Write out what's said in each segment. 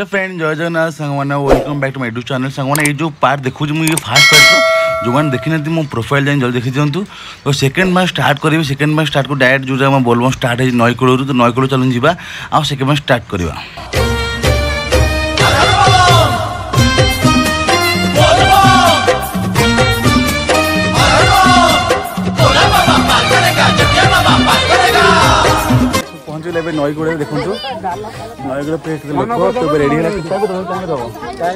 Hello friend जय जगन्नाथ सांगने welcome back to my YouTube channel सांगने ये जो पार्ट देखुँ मुझे फास्ट पार्ट जो मैंने देखी ना मो प्रोफाइल जाए जल्दी देखी दिंतु तो सेकेंड मैच स्टार्ट करी सेकेंड मैच स्टार्ट को डायरेक्ट जो बोलबम स्टार्ट है नईकूल तो नईकूल चलन जावा आ सेकेंड मैच स्टार्ट करवा। पहुँचले नईकूल देखो नईकूल लोक तो रेडी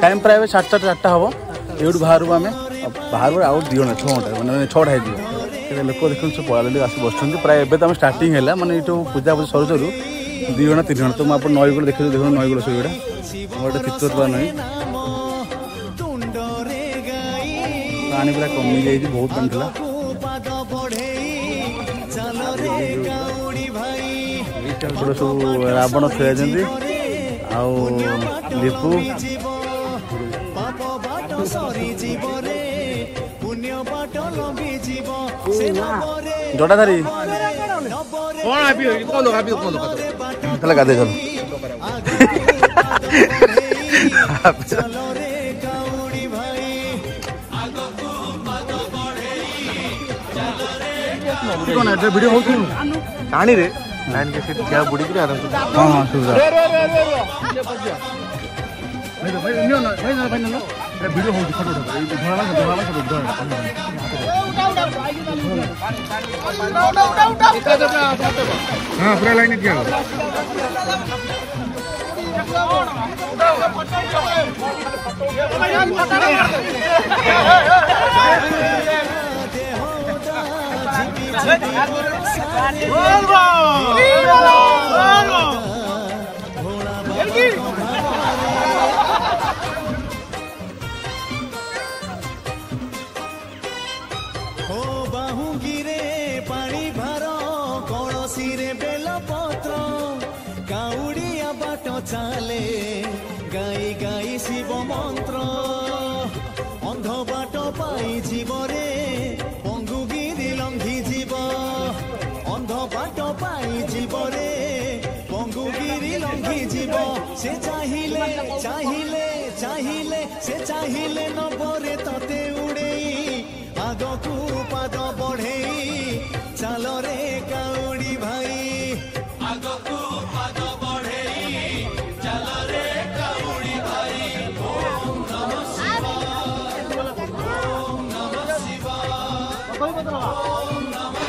टाइम प्राय 4:30 हम ये बाहर आम बाहर आउ 2 घंटा 6 घंटा मैंने 6टा हो लोक देखो सब पढ़ा आस बस प्राय एवं स्टार्टिंग है मैंने ये पूजा पूजा सरू सरू 2 घंटा 3 घंटा तो मुझे नईकूल देखिए देखो नईकूल सुविधा गोटे चित्तरवा नई पानी पूरा कमी जाइए बहुत पानी था सब रावण खेल लिपु जटाधारी गाधे चल वीडियो टाणी रे लाइन के सीट क्या बुड़ी के आराम से हां हां सुविधा वीडियो हो फोटो हां पूरा लाइन किया बाहुंगी पानी भार कलसी बेल पत्र काउड़िया बाट चाले गाई गाई शिव मंत्र अंध बाट पाई जीव रे पंगुगिरी लंघी जीव अंध बाट पाई जीव रे पंगुगिरी लंघी जीव से चाहिए चाहिए चाहिए से चाहिए नबरे तते उड़ेई आगकू पाद बढ़े चल रे काउड़ी भाई आगकू पाद बढ़े चल रे काउड़ी भाई ओम नमः शिवाय ओम नमः शिवाय ओम नमः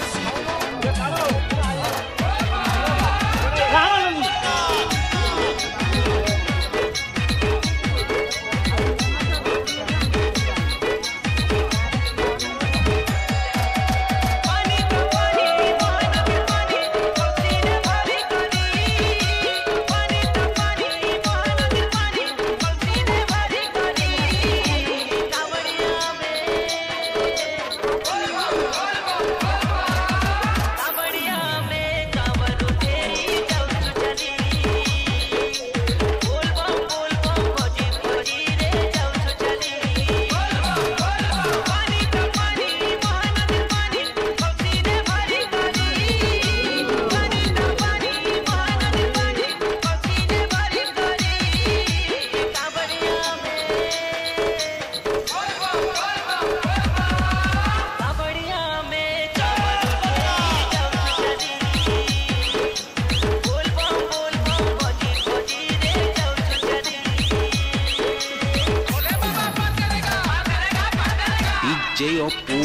DJ Oppo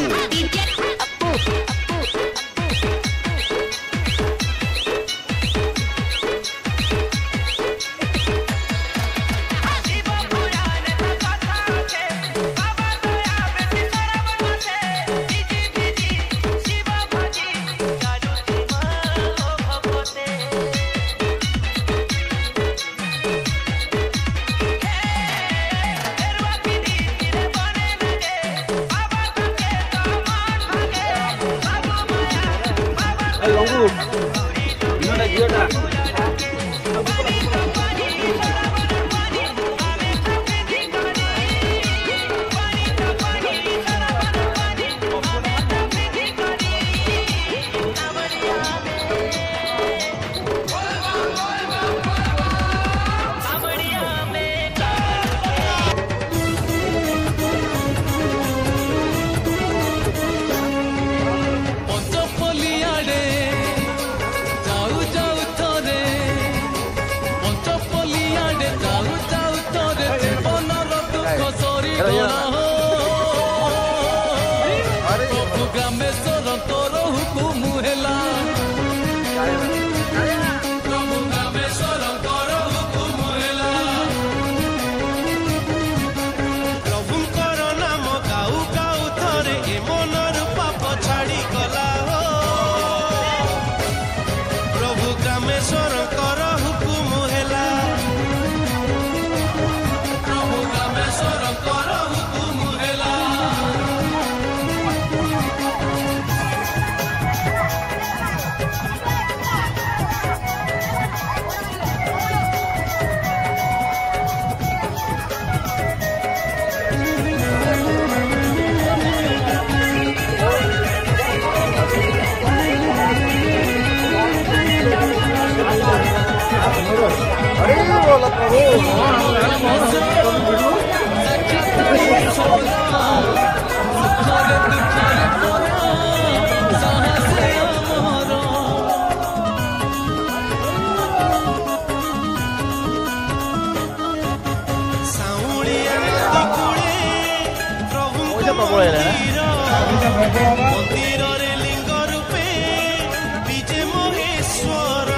ଗ୍ରାମେଶ୍ୱରଙ୍କର ହୁକୁମ ହେଲା ପ୍ରଭୁ ଗ୍ରାମେଶ୍ୱରଙ୍କର ହୁକୁମ ହେଲା ପ୍ରଭୁଙ୍କର ନାମ ଗାଉ ଗାଉ ଥରେ ଏ ମନରୁ ପାପ ଛାଡ଼ି ଗଲା ପ୍ରଭୁ ଗ୍ରାମେଶ୍ୱରଙ୍କର ହୁକୁମ ହେଲା ପ୍ରଭୁ ଗ୍ରାମେଶ୍ୱରଙ୍କର ହୁକୁମ ହେଲା ମନ୍ଦିରରେ ଲିଙ୍ଗ ରୂପେ ବିଜେ ମହେଶ୍ୱର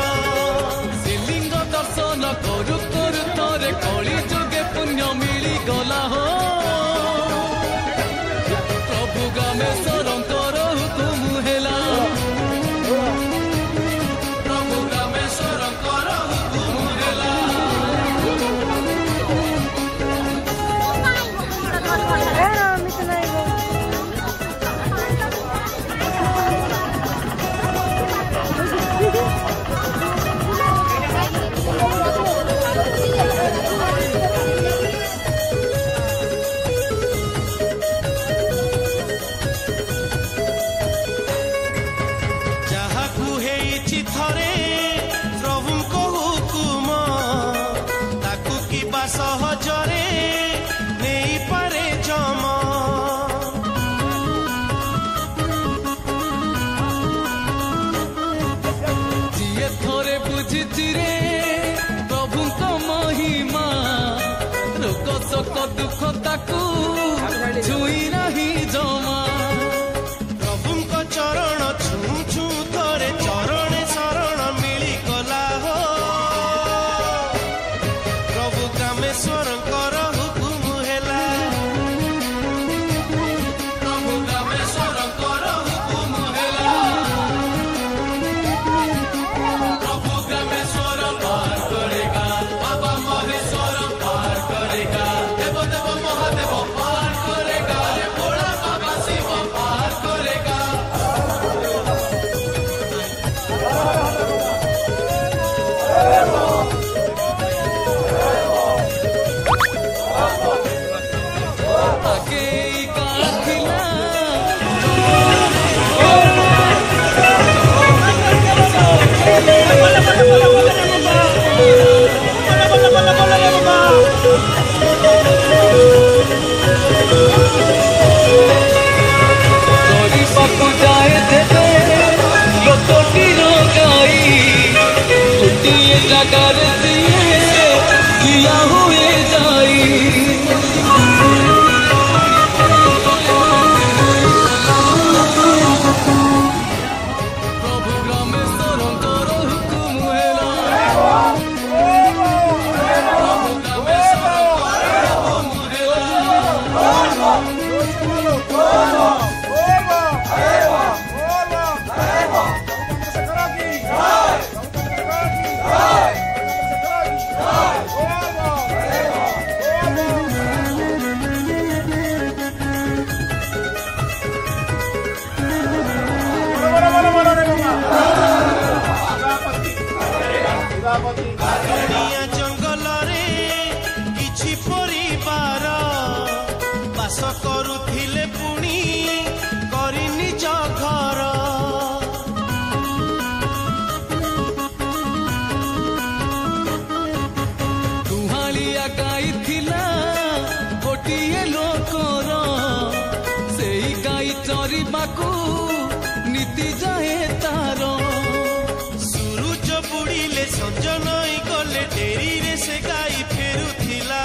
ସେ ଲିଙ୍ଗ ଦର୍ଶନ କରୁ କରୁ ଥରେ କଳି ଯୁଗେ ପୁଣ୍ୟ ମିଳିଗଲା ହୋ ପ୍ରଭୁ ଗ୍ରାମେଶ୍ୱରଙ୍କର ହୁକୁମ ହେଲା ପ୍ରଭୁ ଗ୍ରାମେଶ୍ୱରଙ୍କର ହୁକୁମ ହେଲା ଯାହାକୁ ହେଇଛି ଥରେ ପ୍ରଭୁଙ୍କ ହୁକୁମ ତାକୁ କିବା ସହଜରେ ନେଇପାରେ ଜମ ଯିଏ ଥରେ ବୁଝିଛି ରେ ପ୍ରଭୁଙ୍କ ମହିମା ରୋଗ ଶୋକ ଦୁଃଖ ତାକୁ ଛୁଇଁ ନାହିଁ ଜମା ପ୍ରଭୁଙ୍କ ଚରଣ ଛୁଁ ଛୁଁ ଥରେ ଚରଣେ ଶରଣ ମିଳିଗଲା ହୋ ପ୍ରଭୁ ଗ୍ରାମେଶ୍ୱରଙ୍କର ହୁକୁମ ହେଲା ପ୍ରଭୁ ଗ୍ରାମେଶ୍ୱରଙ୍କର ହୁକୁମ ହେଲା ପ୍ରଭୁ ଗ୍ରାମେଶ୍ୱର ପାର କରେଗା ବାବା ମହେଶ୍ୱର ପାର କରେଗା ଦେବ ଦେବ ମହାଦେବ ପାର କରେଗା रे भोला बाबा शिव पार करेगा आगे काथिला पापू जाए थे लोग गाई गोटे जगार दिए किया हुए जाई प्रभु ग्रामेଶ୍ୱରଙ୍କର ହୁକୁମ ହେଲା ପ୍ରଭୁ ଗ୍ରାମେଶ୍ୱରଙ୍କର ହୁକୁମ ହେଲା ଜଙ୍ଗଲରେ କିଛି ପରିବାର ବାସ କରୁଥିଲେ ପୁଣି କରି ନିଜ ଘର ଦୁହାଳିଆ ଗାଈ ଥିଲା ଗୋଟିଏ ଲୋକର ସେଇ ଗାଈ ଚରିବାକୁ ନୀତି ଯାଏ ତାର ସୁରୁଜ ବୁଡ଼ିଲେ ସଞ୍ଜ ନଈ ଗଲେ ଡେରିରେ ସେ ଗାଈ ଫେରୁଥିଲା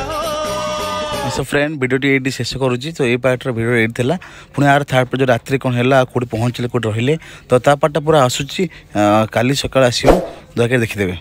सो फ्रेंड वीडियोटी ये शेष करुँची तो ये पार्टर वीडियो ये था पुणी यार थर्ड पार्ट जो रात्रि कौन है कौटे पहुँचले कौटे रहिले तो ता पार्टा पूरा आसूची काली सकाल आसो दयाकोरी देखिदेवे।